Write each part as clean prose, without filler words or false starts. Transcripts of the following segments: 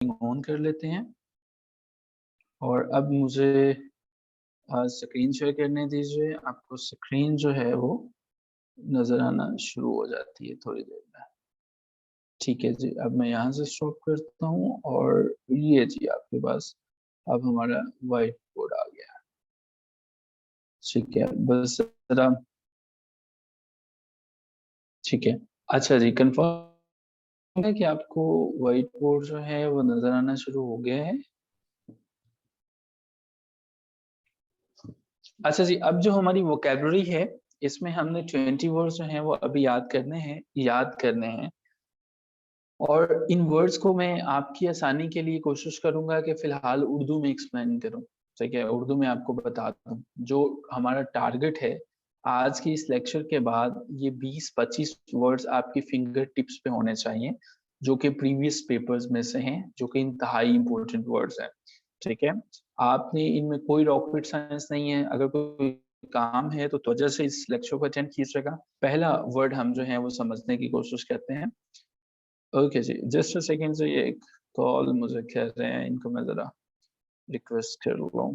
On कर लेते हैं और अब मुझे स्क्रीन शेयर करने दीजिए। आपको स्क्रीन जो है वो नज़र आना शुरू हो जाती है थोड़ी देर में। ठीक है जी, अब मैं यहाँ से स्टॉप करता हूँ और ये जी आपके पास अब हमारा व्हाइट बोर्ड आ गया है। ठीक है, बस ज़रा ठीक है। अच्छा जी, कन्फर्म है कि आपको व्हाइट बोर्ड जो है वो नज़र आना शुरू हो गया है? अच्छा जी, अब जो हमारी वोकैब्युलरी है, इसमें हमने 20 वर्ड्स जो हैं वो अभी याद करने हैं और इन वर्ड्स को मैं आपकी आसानी के लिए कोशिश करूँगा कि फ़िलहाल उर्दू में एक्सप्लेन करूँ, ठीक है? उर्दू में आपको बता दूँ। जो हमारा टारगेट है, आज की इस लेक्चर के बाद ये 20-25 वर्ड्स आपकी फिंगर टिप्स पे होने चाहिए, जो कि प्रीवियस पेपर्स में से हैं, जो कि इंतहाई इम्पोर्टेंट वर्ड्स हैं, ठीक है? आपने इनमें कोई रॉकेट साइंस नहीं है, अगर कोई काम है तो त्वचा से इस लेक्चर को अटेंड कीजिएगा। पहला वर्ड हम जो है वो समझने की कोशिश करते हैं। ओके जी, जस्ट अ सेकंड जी, एक कॉल मुझे कर रहे हैं, इनको मैं ज़रा रिक्वेस्ट कर लूँ।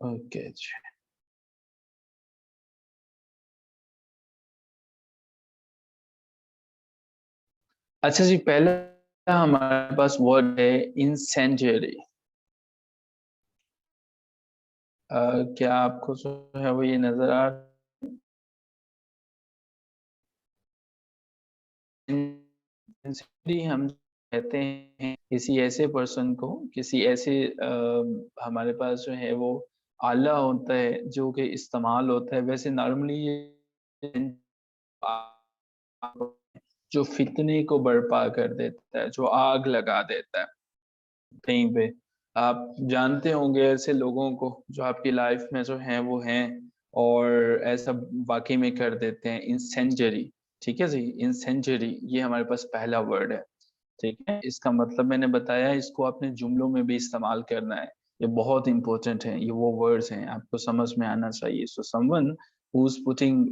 ओके जी। अच्छा जी, पहला हमारे पास वर्ड है इंसेंडियरी। क्या आपको जो है वो ये नज़र आ इंसेंडियरी हम कहते हैं किसी ऐसे पर्सन को, किसी ऐसे हमारे पास जो है वो आला होता है जो कि इस्तेमाल होता है। वैसे नॉर्मली ये जो फितने को बर्पा कर देता है, जो आग लगा देता है कहीं पे। आप जानते होंगे ऐसे लोगों को जो आपकी लाइफ में जो हैं वो हैं और ऐसा वाक़ई में कर देते हैं, इंसेंजरी, ठीक है जी? इंसेंजरी ये हमारे पास पहला वर्ड है, ठीक है? इसका मतलब मैंने बताया, इसको आपने जुमलों में भी इस्तेमाल करना है। ये बहुत इम्पोर्टेंट है, ये वो वर्ड्स हैं, आपको समझ में आना चाहिए। So someone who is putting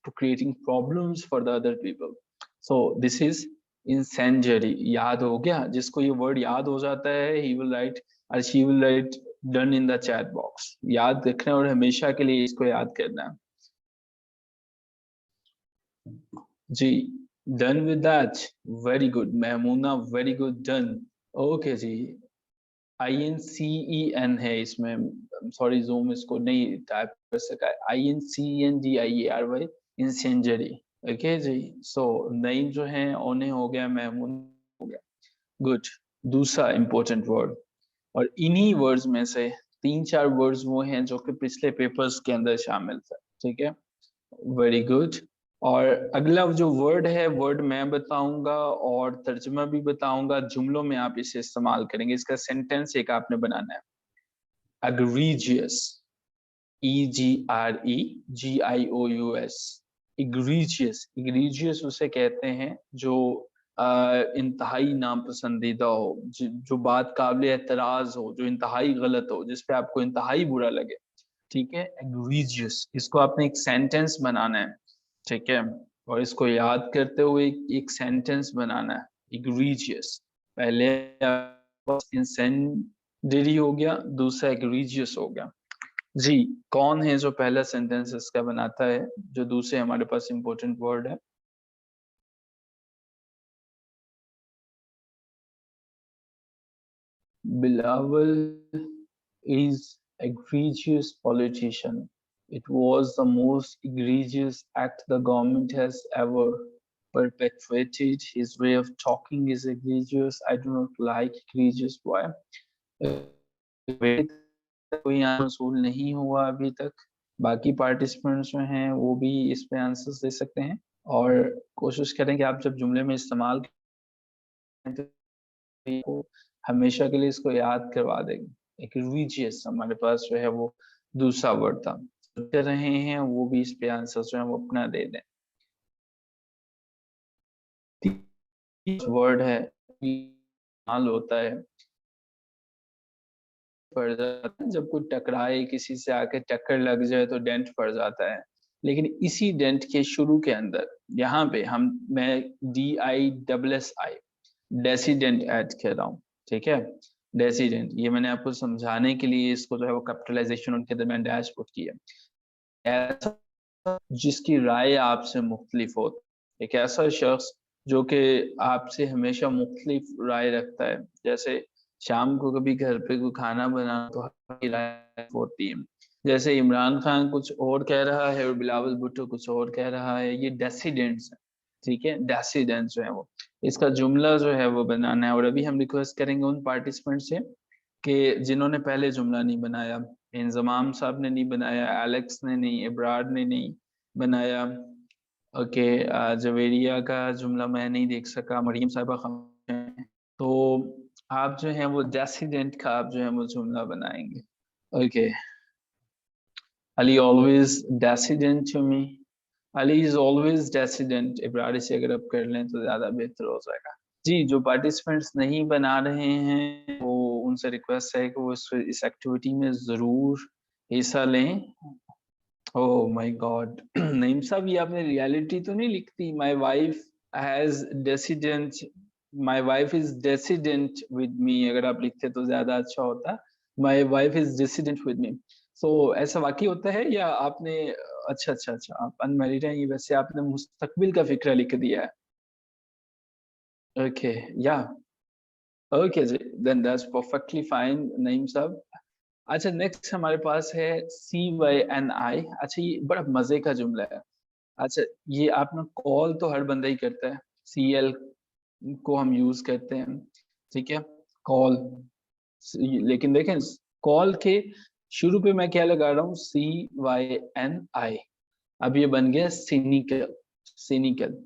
creating problems for the other people. So this is incendiary. याद हो गया? जिसको ये वर्ड याद हो जाता है, ही विल राइट और she will write done in the chat box. याद रखना और हमेशा के लिए इसको याद करना है। जी, done with that, very good Mehmuna, very good, done. Okay जी, INCEN है इसमें, सॉरी ज़ूम इसको नहीं टाइप कर सका है। INCENDIERY, इंसेंजरी। ओके जी, सो नईम जो है ओने हो गया, महमूद हो गया। गुड। दूसरा इम्पोर्टेंट वर्ड, और इन्हीं वर्ड्स में से 3-4 वर्ड्स वो हैं जो कि पिछले पेपर्स के अंदर शामिल थे, ठीक है? Very good. और अगला जो वर्ड है, वर्ड मैं बताऊँगा और तर्जुमा भी बताऊँगा, जुमलों में आप इसे इस्तेमाल करेंगे। इसका सेंटेंस एक आपने बनाना है। Egregious, EGREGIOUS, egregious. एग्रीजियस उसे कहते हैं जो इंतहाई नापसंदीदा हो, जो बात काबिल एतराज़ हो, जो इंतहाई गलत हो, जिस पे आपको इंतहाई बुरा लगे, ठीक है? एग्रीजियस, इसको आपने एक सेंटेंस बनाना है, ठीक है? और इसको याद करते हुए एक सेंटेंस बनाना है, एग्रीजियस। पहले इंसेंडियरी हो गया, दूसरा एग्रीजियस हो गया। जी, कौन है जो पहला सेंटेंस इसका बनाता है, जो दूसरे हमारे पास इम्पोर्टेंट वर्ड है? Bilawal is egregious politician. It was the most egregious act the government has ever perpetrated. His way of talking is egregious. I do not like egregious boy. कोई यहाँ मसूल नहीं हुआ अभी तक। बाकी पार्टिसिपेंट्स जो हैं वो भी इस पे आंसर्स दे सकते हैं और कोशिश करें कि आप जब जुमले में इस्तेमाल करें तो हमेशा के लिए इसको याद करवा देंगे। एक रिलीजियस हमारे पास जो है वो दूसरा वर्ड था। कर रहे हैं वो भी इस पे आंसर जो है वो अपना दे दें। वर्ड है इस्तेमाल होता है पड़ जाता है जब कोई टकराए, किसी से आके टक्कर लग जाए तो डेंट पड़ जाता है। लेकिन इसी डेंट के शुरू के अंदर यहाँ पे मैं DISSI डेसीडेंट ऐड कर रहा हूँ, ठीक है। डेसीडेंट, ये मैंने आपको समझाने के लिए इसको जो है वो कैपिटलाइजेशन उनके दरमियान डैश पुट किया। ऐसा जिसकी राय आपसे मुख्तलिफ हो, एक ऐसा शख्स जो कि आपसे हमेशा मुख्तलिफ राय रखता है, जैसे शाम को कभी घर पे कोई खाना बना तो हर राय होती है, जैसे इमरान खान कुछ और कह रहा है और बिलावल भुट्टो कुछ और कह रहा है, ये डेसीडेंट्स है, ठीक है। डेसीडेंट्स जो है वो, इसका जुमला जो है वो बनाना है। और अभी हम रिक्वेस्ट करेंगे उन पार्टिसिपेंट से कि जिन्होंने पहले जुमला नहीं बनाया, इंजमाम साहब ने नहीं बनाया, एलेक्स ने नहीं, इब्रार ने नहीं बनाया, ओके, जवेरिया का जुमला मैं नहीं देख सका, मरियम साहिबा खामोश हैं, तो आप जो है वो डेसीडेंट का आप जो है वो जुमला बनाएंगे। Okay, Ali always dissident to me, Ali is always dissident, Ibrar से अगर आप कर लें तो ज्यादा बेहतर हो जाएगा। जी, जो पार्टिसिपेंट्स नहीं बना रहे हैं वो उनसे रिक्वेस्ट है कि वो इस एक्टिविटी में जरूर हिस्सा लें। ओह माय गॉड, नईम साहब ये आपने रियलिटी तो नहीं लिखती, my wife has dissident, my wife is dissident with me, अगर आप लिखते तो ज्यादा अच्छा होता, my wife is dissident with me. So ऐसा वाकई होता है या आपने, अच्छा अच्छा अच्छा, आप अनमैरिड हैं, ये वैसे आपने मुस्तकबिल का फिक्र लिख दिया है। ओके, या ओके जी, then that's perfectly fine Naeem Sahab. अच्छा, नेक्स्ट हमारे पास है CYNI। अच्छा, ये बड़ा मजे का जुमला है। अच्छा, ये आप ना कॉल तो हर बंदा ही करता है, CL को हम यूज करते हैं, ठीक है, कॉल। लेकिन देखें कॉल के शुरू पे मैं क्या लगा रहा हूँ, CYNI। अब ये बन गया सिनिकल, सिनिकल।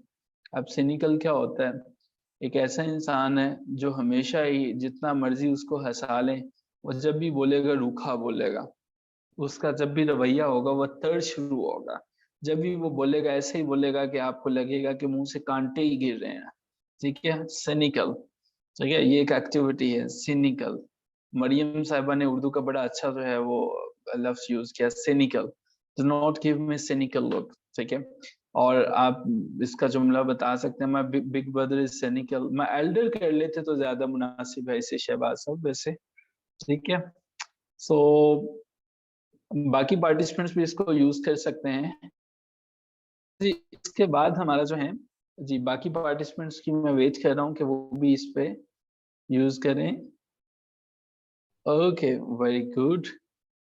अब सिनिकल क्या होता है, एक ऐसा इंसान है जो हमेशा ही जितना मर्जी उसको हंसा लें, वो जब भी बोलेगा रूखा बोलेगा, उसका जब भी रवैया होगा वह तर्ज शुरू होगा, जब भी वो बोलेगा ऐसे ही बोलेगा कि आपको लगेगा कि मुंह से कांटे ही गिर रहे हैं, ठीक है, सिनिकल, ठीक है, ये एक एक्टिविटी है सिनिकल। मरियम साहिबा ने उर्दू का बड़ा अच्छा जो है वो लफ्ज यूज किया, cynical, do not give me cynical look, ठीक है। और आप इसका जुमला बता सकते हैं, मैं बिग ब्रदर इज सिनिकल, मैं एल्डर कर लेते तो ज्यादा मुनासिब है इसे शहबाज साहब वैसे, ठीक है। सो बाकी पार्टिसिपेंट्स भी इसको यूज कर सकते हैं जी। इसके बाद हमारा जो है जी, बाकी पार्टिसिपेंट्स की मैं वेट कर रहा हूँ कि वो भी इस पे यूज करें। Okay, very good.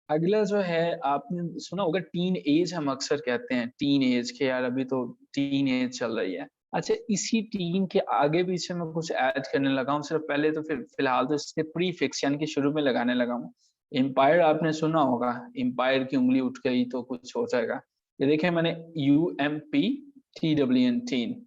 अगला जो है, आपने सुना होगा टीन एज, हम अक्सर कहते हैं टीन एज के, यार अभी तो टीन एज चल रही है। अच्छा, इसी टीन के आगे पीछे मैं कुछ ऐड करने लगा हूँ, सिर्फ पहले तो फिर फिलहाल तो इसके प्रीफिक्स यानी कि शुरू में लगाने लगा हूँ। एम्पायर आपने सुना होगा, एम्पायर की उंगली उठ गई तो कुछ हो जाएगा। ये देखें मैंने UMPTWN, टीन,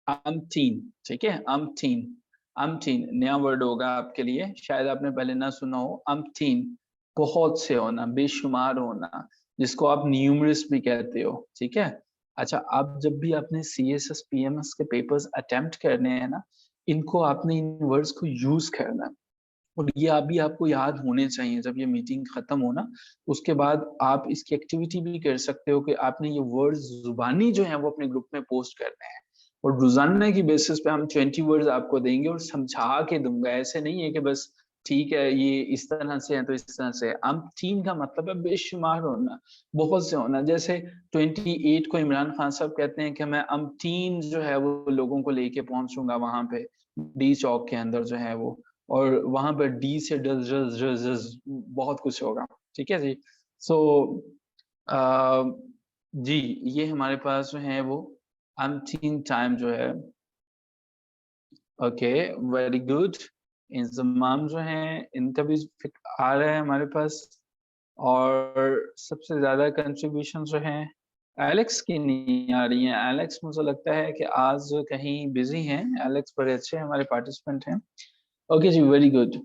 अमटीन, ठीक है, अमटीन, अमटीन नया वर्ड होगा आपके लिए, शायद आपने पहले ना सुना हो। अमटीन, बहुत से होना, बेशुमार होना, जिसको आप न्यूमरस भी कहते हो, ठीक है। अच्छा, आप जब भी आपने CSS PMS के पेपर्स अटेम्प्ट करने हैं ना, इनको आपने इन वर्ड्स को यूज करना है, और ये अभी आपको याद होने चाहिए। जब ये मीटिंग खत्म हो ना, उसके बाद आप इसकी एक्टिविटी भी कर सकते हो कि आपने ये वर्ड्स जुबानी जो है वो अपने ग्रुप में पोस्ट करने हैं, और रोजाना की बेसिस पे हम 20 वर्ड्स आपको देंगे और समझा के दूंगा। ऐसे नहीं है कि बस ठीक है ये इस तरह से है तो इस तरह से है। हम टीम का मतलब है बेशुमार होना, बहुत से होना। जैसे 28 को इमरान खान साहब कहते हैं कि मैं अमटीन जो है वो लोगों को लेके पहुंचूंगा वहां पे डी चौक के अंदर जो है वो, और वहां पर डी से डज डज डज डज बहुत कुछ होगा, ठीक है जी। सो जी, ये हमारे पास जो है वो अनटीन टाइम जो है। Okay, very good. इंजमाम जो है इनका भी आ रहा है हमारे पास, और सबसे ज्यादा कंट्रीब्यूशन जो है एलेक्स की नहीं आ रही है। एलेक्स मुझे लगता है कि आज कहीं बिजी हैं, एलेक्स बड़े अच्छे हमारे पार्टिसिपेंट हैं। ओके जी, वेरी गुड।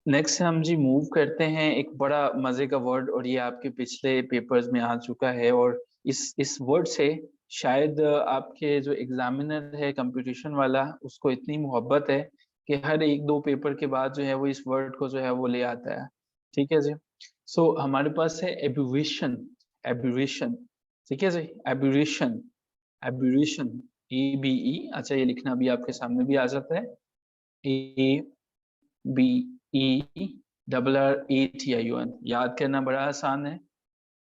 नेक्स्ट हम जी मूव करते हैं एक बड़ा मजे का वर्ड, और ये आपके पिछले पेपर्स में आ चुका है, और इस वर्ड से शायद आपके जो एग्जामिनर है कंपटीशन वाला, उसको इतनी मोहब्बत है कि हर एक दो पेपर के बाद जो है वो इस वर्ड को जो है वो ले आता है, ठीक है जी। सो हमारे पास है एब्रिविएशन, एब्रिविएशन। ठीक है जी। एब्यूरेशन, एब्यूरेशन ABE, अच्छा ये लिखना भी आपके सामने भी आ जाता है, ABERRATION, याद करना बड़ा आसान है।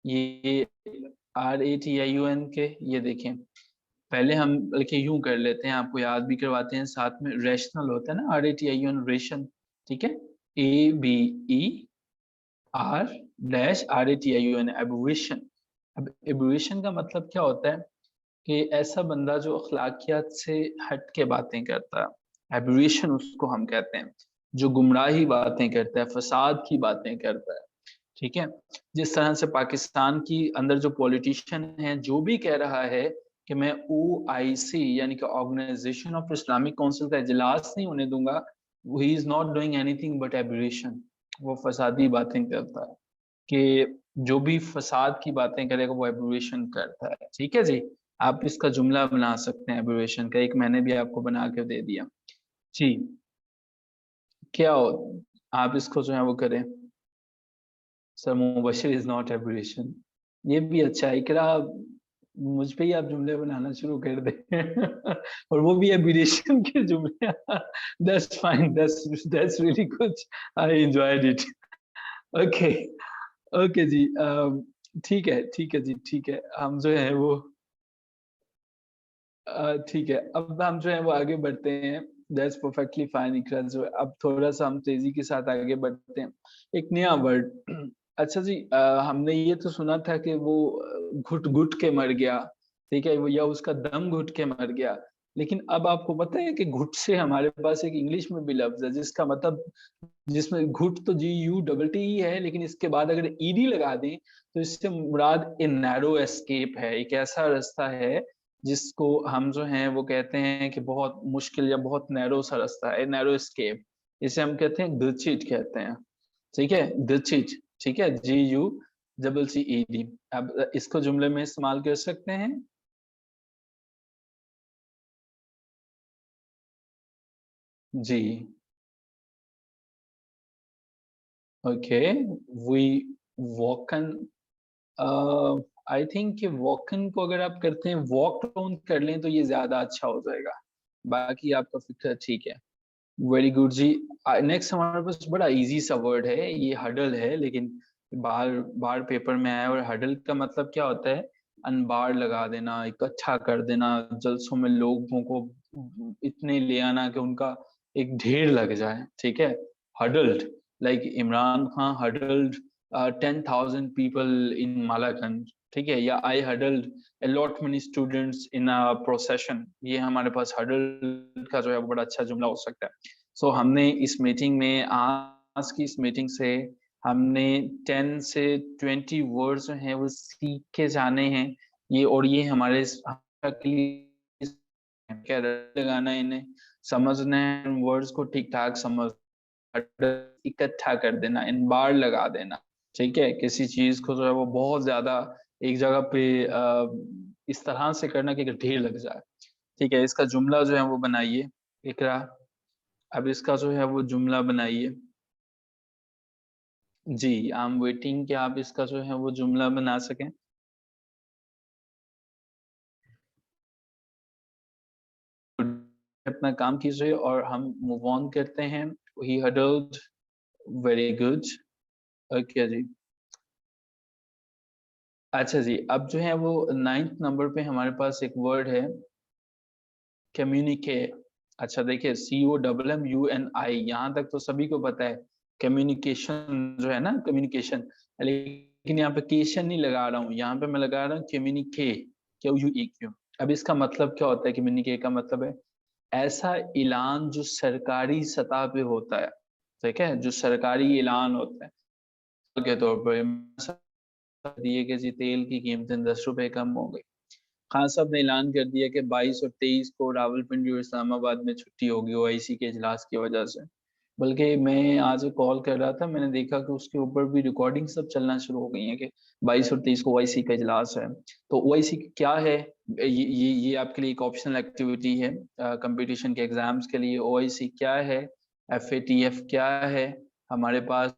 ये RATION के, ये देखें, पहले हम बल्कि यूं कर लेते हैं, आपको याद भी करवाते हैं साथ में। रेशनल होता है ना RATION, रेशन, ठीक है। ABER-RATION, एब्यूरेशन। अब एब्यूरेशन का मतलब क्या होता है कि ऐसा बंदा जो अखलाकियात से हट के बातें करता है, एब्यूरेशन उसको हम कहते हैं। जो गुमराही बातें करता है, फसाद की बातें करता है, ठीक है। जिस तरह से पाकिस्तान की अंदर जो पॉलिटिशियन है, जो भी कह रहा है कि मैं OIC यानी कि ऑर्गेनाइजेशन ऑफ इस्लामिक काउंसिल का इजलास नहीं होने दूंगा, he is not doing anything but aberration. वो फसादी बातें करता है, कि जो भी फसाद की बातें करेगा वो एब्यूरेशन करता है, ठीक है जी। आप इसका जुमला बना सकते हैं एब्यूरेशन का, एक मैंने भी आपको बना के दे दिया जी। क्या हो, आप इसको जो है वो करें। सर मुबशिर इज नॉट एब्यूरेशन, ये भी अच्छा है। इकरा, मुझ पे ही आप जुमले बनाना शुरू कर दें और वो भी एब्यूरेशन के जुमले। That's fine, that's really good, I enjoyed it. Okay, okay जी, ठीक है, ठीक है जी, ठीक है। हम जो है वो ठीक है, अब हम जो है वो आगे बढ़ते हैं। दैट्स परफेक्टली फाइन इकरा, जो है अब थोड़ा सा हम तेजी के साथ आगे बढ़ते हैं। एक नया वर्ड। अच्छा जी, हमने ये तो सुना था कि वो घुट घुट के मर गया, ठीक है, वो या उसका दम घुट के मर गया। लेकिन अब आपको पता है कि घुट से हमारे पास एक इंग्लिश में भी लफ्ज है जिसका मतलब, जिसमें घुट तो GUTT ही है, लेकिन इसके बाद अगर ED लगा दें तो इससे मुराद ए नैरो एस्केप है, एक ऐसा रास्ता है जिसको हम जो हैं वो कहते हैं कि बहुत मुश्किल या बहुत नैरो सा रास्ता है, नैरो एस्केप। इसे हम कहते हैं ग्लिचिट कहते हैं, ठीक है, ग्लिचिट, ठीक है, GUCCED। अब इसको जुमले में इस्तेमाल कर सकते हैं। जी, ओके, वी वॉकन, आई थिंक कि वॉकन को अगर आप करते हैं वॉक ऑन कर लें तो ये ज्यादा अच्छा हो जाएगा। बाकी आपका फिक्र ठीक है। वेरी गुड जी। नेक्स्ट हमारे पास बड़ा इजी सा वर्ड है, ये हडल है, लेकिन बार बार पेपर में आया। और हडल का मतलब क्या होता है, अनबार लगा देना, इकट्ठा कर देना, जलसों में लोगों को इतने ले आना कि उनका एक ढेर लग जाए, ठीक है। Huddled, like Imran Khan huddled 10,000 people in Malakand, ठीक है, या I huddled a lot many students in a procession। ये हमारे पास हडल का जो है वो बड़ा अच्छा जुमला हो सकता है। सो हमने इस मीटिंग में, आज की इस मीटिंग से हमने 10 से 20 वर्ड्स जो हैं वो सीख के जाने हैं। ये और ये हमारे के लिए क्या लगाना है, इन्हें समझना है, वर्ड्स को ठीक ठाक समझ, इकट्ठा कर देना, इन बार लगा देना, ठीक है। किसी चीज को जो है वो बहुत ज्यादा एक जगह पे इस तरह से करना कि ढेर लग जाए, ठीक है। इसका जुमला जो है वो बनाइए इकरा। अब इसका जो है वो जुमला बनाइए। जी, आई एम वेटिंग कि आप इसका जो है वो जुमला बना सकें। अपना काम कीजिए और हम मूव ऑन करते हैं। ही हडल्ड, वेरी गुड, ओके जी। अच्छा जी, अब जो है वो 9th नंबर पे हमारे पास एक वर्ड है, कम्युनिके। अच्छा देखिए, COMMUNI, यहाँ तक तो सभी को पता है। कम्युनिकेशन जो है ना, कम्युनिकेशन, लेकिन यहाँ पे केशन नहीं लगा रहा हूँ, यहाँ पे मैं लगा रहा हूँ कम्युनिके, QUEQ। अब इसका मतलब क्या होता है, कम्युनिके का मतलब है ऐसा ऐलान जो सरकारी सतह पे होता है, ठीक है, जो सरकारी ऐलान होता है के तौर पर दिए कि जी तेल की कीमतें 10 रुपए कम हो गई। खान साहब ने ऐलान कर दिया कि 22 और 23 को रावलपिंडी और इस्लामाबाद में छुट्टी होगी OIC के इजलास की वजह से। बल्कि मैं आज कॉल कर रहा था, मैंने देखा कि उसके ऊपर भी रिकॉर्डिंग सब चलना शुरू हो गई है कि 22 और 23 को OIC का इजलास है। तो OIC क्या है, ये आपके लिए एक ऑप्शनल एक्टिविटी है कंपटीशन के एग्जाम्स के लिए। OIC क्या है, FATF क्या है हमारे पास,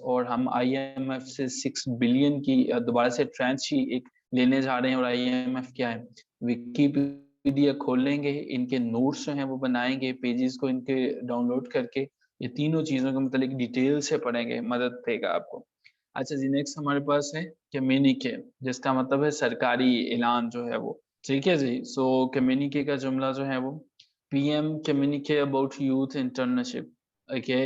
और हम IMF से 6 बिलियन की दोबारा से ट्रांची एक लेने जा रहे हैं, और IMF क्या है, विकिपीडिया खोलेंगे, इनके नोट्स जो हैं वो बनाएंगे, पेजेस को इनके डाउनलोड करके ये तीनों चीजों के मतलब डिटेल से पढ़ेंगे, मदद देगा आपको। अच्छा जी, नेक्स्ट हमारे पास है कम्युनिके, जिसका मतलब है सरकारी ऐलान जो है वो। ठीक है जी, सो कम्युनिके का जुमला जो है वो, PM communique about youth internship. Okay,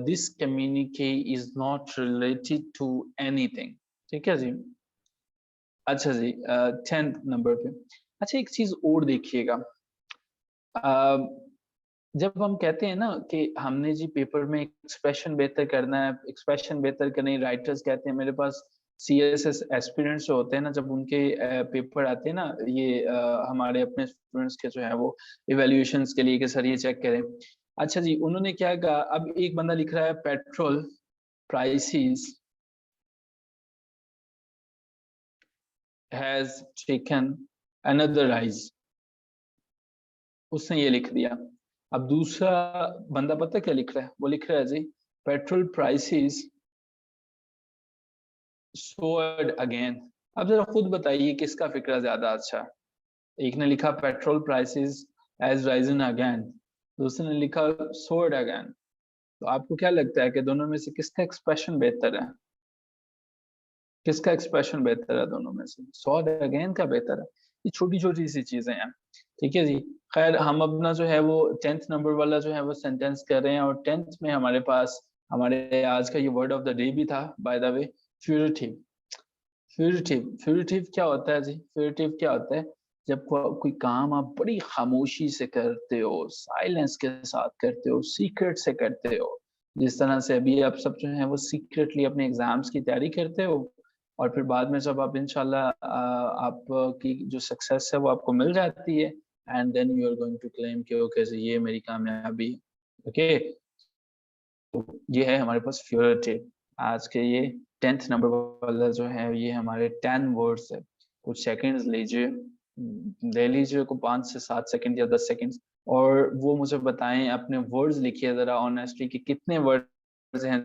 this communique is not related to anything. ठीक है जी। अच्छा जी, 10th नंबर पे, अच्छा एक चीज और देखिएगा, जब हम कहते हैं ना कि हमने जी पेपर में एक्सप्रेशन बेहतर करना है, एक्सप्रेशन बेहतर करने, राइटर्स कहते हैं मेरे पास CSS एस्पिरेंट्स जो होते हैं ना, जब उनके पेपर आते हैं ना, ये हमारे अपने स्टूडेंट्स के जो है वो इवैल्यूएशंस के लिए कि सर ये चेक करें। अच्छा जी, उन्होंने क्या कहा, अब एक बंदा लिख रहा है petrol prices has taken another rise, उसने ये लिख दिया। अब दूसरा बंदा पता क्या लिख रहा है, वो लिख रहा है जी पेट्रोल प्राइसेस सोअर्ड अगेन। अब जरा खुद बताइए किसका फिक्रा ज्यादा अच्छा। एक ने लिखा petrol prices has risen again, दूसरे ने लिखा सोअर्ड अगेन। तो आपको क्या लगता है कि दोनों में से किसका एक्सप्रेशन बेहतर है, किसका एक्सप्रेशन बेहतर है दोनों में से? सोअर्ड अगेन का बेहतर है। ये छोटी छोटी सी चीजें हैं। ठीक है जी, खैर हम अपना जो है वो 10th नंबर वाला जो है वो सेंटेंस कर रहे हैं, और 10th में हमारे पास हमारे आज का ये वर्ड ऑफ द डे भी था बाय द वे, फ्यूरिटिव। फ्यूरिटिव क्या होता है जी? फ्यूरिटिव क्या होता है, जब कोई काम आप बड़ी खामोशी से करते हो, साइलेंस के साथ करते हो, सीक्रेट से करते हो, जिस तरह से अभी आप सब जो है वो सीक्रेटली अपने एग्जाम्स की तैयारी करते हो, और फिर बाद में जब आप इंशाल्लाह आपकी जो सक्सेस है वो आपको मिल जाती है, and then you are going to claim कि ओके जी ये मेरी कामयाबी। ओके, तो ये है हमारे पास फ्यूरिटिव। आज के ये 10th नंबर वाला जो है ये हमारे 10 वर्ड्स है। कुछ सेकंड्स लीजिए, ले लीजिए को 5 से 7 सेकंड या 10 सेकंड्स, और वो मुझे बताएं, अपने वर्ड्स लिखिए जरा ऑनेस्टली कि कितने वर्ड्स हैं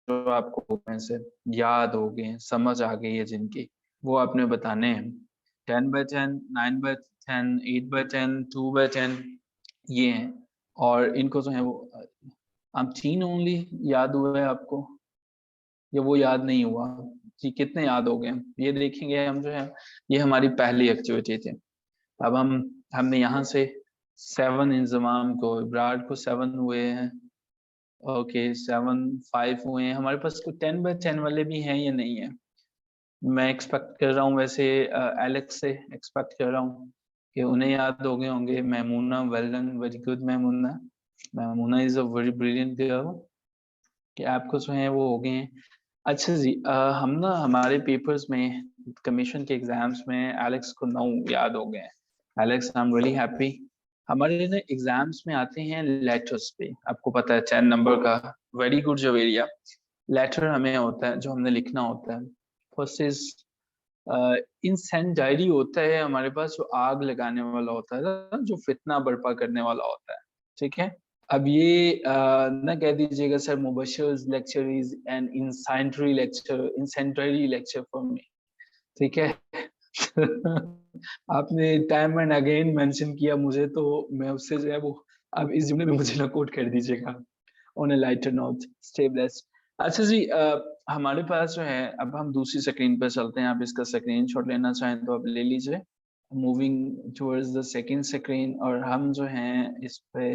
जो आपको में से याद हो गए, समझ आ गई है जिनकी, वो आपने बताने हैं। 10/10, 9/10, 8/10, 2/10 ये हैं, और इनको जो है वो आप 3 ओनली याद हुआ है आपको, या वो याद नहीं हुआ कि कितने याद हो गए? ये देखेंगे हम जो है, ये हमारी पहली एक्टिविटी थी। अब हमने यहाँ से 7 इंजमाम को, इब्रार को 7 हुए हैं, ओके 7 5 हुए हैं, हमारे पास कोई 10/10 वाले भी हैं या नहीं है? मैं एक्सपेक्ट कर रहा हूँ वैसे, एलेक्स से एक्सपेक्ट कर रहा हूँ कि उन्हें याद हो गए होंगे। Maimoona, well done, very good Maimoona, Maimoona is a very brilliant girl, कि आपको जो है वो हो गए हैं। अच्छा जी, हम ना हमारे पेपर्स में, कमीशन के एग्जाम्स में एलेक्स को 9 याद हो गए हैं। Alex, I am really happy. हमारे ना एग्जाम्स में आते हैं लेटर्स पे, आपको पता है 10 नंबर का, वेरी गुड जवेरिया। लेटर हमें होता है जो हमने लिखना होता है। फर्स्ट इज इंसेंडायरी होता है हमारे पास, जो आग लगाने वाला होता है, जो फितना बर्पा करने वाला होता है। ठीक है, अब ये ना कह दीजिएगा sir Mubashir lecture is an incendiary lecture for me. ठीक है आपने टाइम एंड अगेन मेंशन किया मुझे, तो मैं उससे जो है वो, अब इस जुमले में मुझे ना कोट कर दीजिएगा। On A lighter note, stay blessed. अच्छा जी, हमारे पास जो है, अब हम दूसरी स्क्रीन पर चलते हैं, आप इसका स्क्रीनशॉट लेना चाहें तो आप ले लीजिए। Moving towards the second screen, और हम जो हैं इस पे,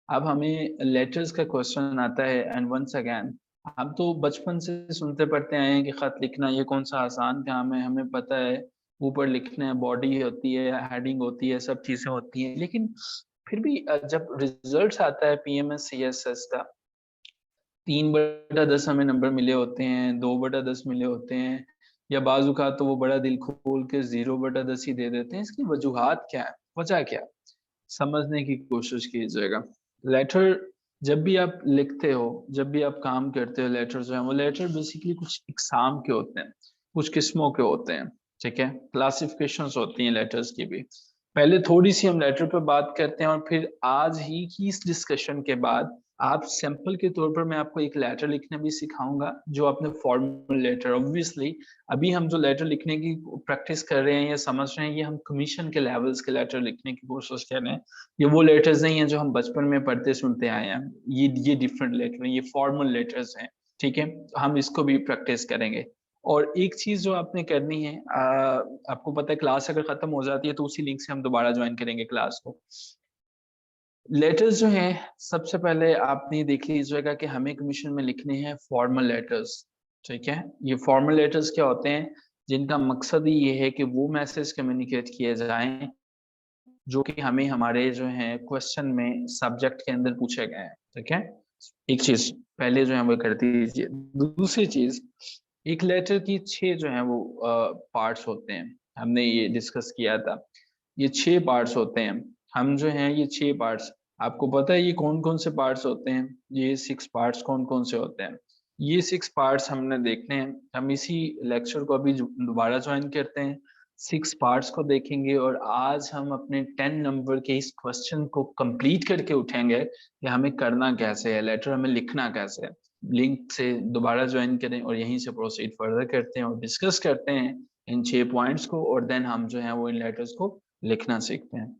अब हमें लेटर्स का क्वेश्चन आता है। एंड वंस अगेन, हम तो बचपन से सुनते पढ़ते आए हैं कि खत लिखना ये कौन सा आसान काम है, हमें पता है ऊपर लिखना है, बॉडी होती है, हेडिंग होती है, सब चीजें होती हैं, लेकिन फिर भी जब रिजल्ट्स आता है PMS CSS का, 3/10 हमें नंबर मिले होते हैं, 2/10 मिले होते हैं, या बाजुका तो वो बड़ा दिल खोल के 0/10 ही दे देते हैं। इसकी वजूहात क्या है, वजह क्या है, समझने की कोशिश कीजिएगा। लेटर जब भी आप लिखते हो, जब भी आप काम करते हो, लेटर जो है वो लेटर बेसिकली कुछ इकसाम के होते हैं, कुछ किस्मों के होते हैं। ठीक है, क्लासिफिकेशंस होती हैं लेटर्स की भी। पहले थोड़ी सी हम लेटर पे बात करते हैं, और फिर आज ही की इस डिस्कशन के बाद आप सैंपल के तौर पर मैं आपको एक लेटर लिखना भी सिखाऊँगा, जो आपने फॉर्मल लेटर ऑब्वियसली अभी हम जो लेटर लिखने की प्रैक्टिस कर रहे हैं या समझ रहे हैं, ये हम कमीशन के लेवल्स के लेटर लिखने की कोशिश कर रहे हैं। ये वो लेटर्स नहीं हैं जो हम बचपन में पढ़ते सुनते आए हैं। ये डिफरेंट लेटर हैं, ये फॉर्मल लेटर्स हैं, ठीक है? हम इसको भी प्रैक्टिस करेंगे। और एक चीज़ जो आपने करनी है आपको पता है क्लास अगर खत्म हो जाती है तो उसी लिंक से हम दोबारा जॉइन करेंगे क्लास को। लेटर्स जो हैं, सबसे पहले आपने देख लीजिएगा कि हमें कमीशन में लिखने हैं फॉर्मल लेटर्स, ठीक है? ये फॉर्मल लेटर्स क्या होते हैं? जिनका मकसद ही ये है कि वो मैसेज कम्युनिकेट किए जाएँ, जो कि हमें हमारे जो है क्वेश्चन में सब्जेक्ट के अंदर पूछे गए हैं, ठीक है? एक चीज़ पहले जो है वो कर दीजिए। दूसरी चीज़, एक लेटर की 6 जो है वो पार्ट्स होते हैं। हमने ये डिस्कस किया था। ये 6 पार्ट्स होते हैं। हम जो हैं ये 6 पार्ट्स आपको पता है ये कौन-कौन से पार्ट्स होते हैं? ये 6 पार्ट्स कौन-कौन से होते हैं? ये 6 पार्ट्स हमने देखने हैं। हम इसी लेक्चर को अभी दोबारा जॉइन करते हैं। 6 पार्ट्स को देखेंगे और आज हम अपने 10 नंबर के इस क्वेश्चन को कंप्लीट करके उठेंगे कि हमें करना कैसे है, लेटर हमें लिखना कैसे है। लिंक से दोबारा जॉइन करें और यहीं से प्रोसीड फर्दर करते हैं और डिस्कस करते हैं इन 6 पॉइंट्स को और देन हम जो है वो इन लेटर्स को लिखना सीखते हैं।